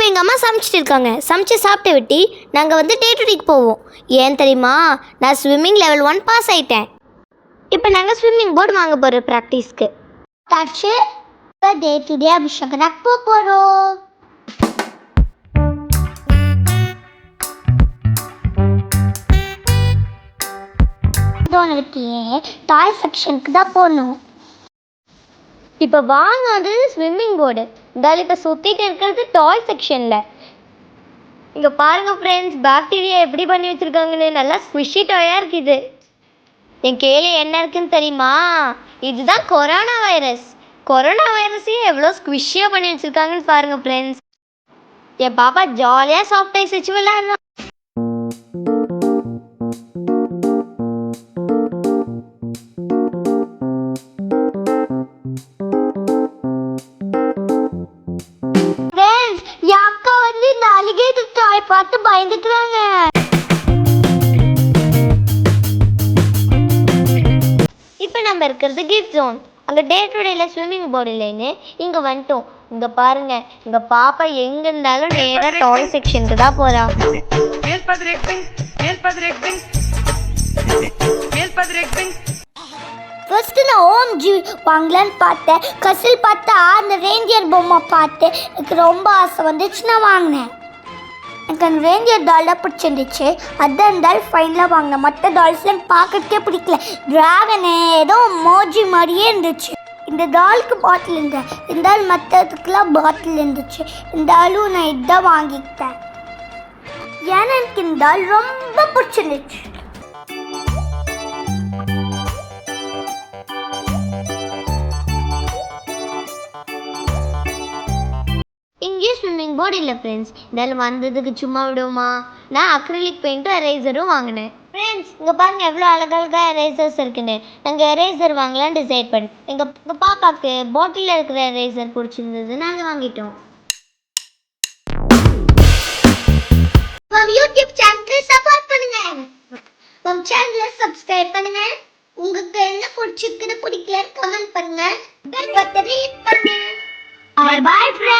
எங்கள் அம்மா சமைச்சிட்டு இருக்காங்க. சமைச்சு சாப்பிட்டு விட்டு நாங்கள் வந்து டே டு டேக்கு போவோம். ஏன் தெரியுமா? நான் ஸ்விம்மிங் லெவல் 1 பாஸ் ஆகிட்டேன். இப்போ நாங்கள் ஸ்விம்மிங் போர்டு வாங்க போகிறோம் ப்ராக்டிஸ்க்கு. தச்சு இப்போ டே டு டே அபிஷேகத்துக்கு போக போகிறோம். டாய் செக்ஷனுக்கு தான் போகணும். இப்போ வாங்க வந்து ஸ்விம்மிங் போர்டு இருந்தாலும் இப்போ சுற்றிட்டு இருக்கிறது டாய் செக்ஷனில். இங்கே பாருங்கள் ஃப்ரெண்ட்ஸ், பாக்டீரியா எப்படி பண்ணி வச்சுருக்காங்கன்னு. நல்லா ஸ்குவிஷி டாயாக இருக்குது. என் கேள்வி என்ன இருக்குன்னு தெரியுமா? இதுதான் கொரோனா வைரஸ். கொரோனா வைரஸையும் எவ்வளோ ஸ்குவிஷியாக பண்ணி வச்சுருக்காங்கன்னு பாருங்கள் ஃப்ரெண்ட்ஸ். என் பாப்பா ஜாலியாக சாஃப்ட் ஐஸ் வச்சு விளையாடுறான். என் அக்கா வந்து இந்த அலிகேட்டர் டாய் பார்த்து பயந்துக்கிறாங்க. இப்போ நம்ம இருக்கிறது கிஃப்ட் ஜோன். அங்கே டே டு டேல ஸ்விம்மிங் போர்டு இல்லைன்னு இங்கே வந்துட்டோம். இங்கே பாருங்க, இங்கே பாப்பா எங்கே இருந்தாலும் நேராக டாய் செக்ஷனுக்கு தான் போகிறா. ஃபர்ஸ்ட் நான் ஓம் ஜி வாங்கலான்னு பார்த்தேன். கசில் பார்த்தா அந்த ரேஞ்சியர் பொம்மை பார்த்தேன். எனக்கு ரொம்ப ஆசை வந்துச்சு, நான் வாங்கினேன். எனக்கு அந்த ரேஞ்சியர் டால் தான் பிடிச்சிருந்துச்சு. அதான் இருந்தாலும் ஃபைனலாக வாங்கினேன். மற்ற டால்ஸ்லாம் பார்க்கறதுக்கே பிடிக்கல. ட்ராகனு ஏதோ மோஜி மாதிரியே இருந்துச்சு. இந்த டாலுக்கு பாட்டில் இருந்தாலும் மற்றதுக்கெலாம் பாட்டில் இருந்துச்சு. இருந்தாலும் நான் இதான் வாங்கிக்கிட்டேன். ஏன்னா எனக்கு இந்த டால் ரொம்ப பிடிச்சிருந்துச்சு. இங்கேயும் ஸ்விம்மிங் போர்டு இல்லை ஃப்ரெண்ட்ஸ். இருந்தாலும் வந்ததுக்கு சும்மா விடுவோமா? நான் அக்ரிலிக் பெயிண்ட்டும் எரேசரும் வாங்கினேன். ஃப்ரெண்ட்ஸ், இங்கே பாருங்கள் எவ்வளோ அழகழகாக எரேசர்ஸ் இருக்குன்னு. நாங்கள் எரேசர் வாங்கலான்னு டிசைட் பண்ணி எங்கள் பாப்பாவுக்கு பாட்டிலில் இருக்கிற எரேசர் பிடிச்சிருந்தது, நாங்கள் வாங்கிட்டோம். யூடியூப் சேனலை சப்போர்ட் பண்ணுங்க. உங்க சேனலை சப்ஸ்கிரைப் பண்ணுங்க. உங்களுக்கு என்ன பிடிச்சிருக்குன்னு பிடிக்கல கமெண்ட் பண்ணுங்க. பெல் பட்டனை ஹிட் பண்ணுங்க. Bye bye friends.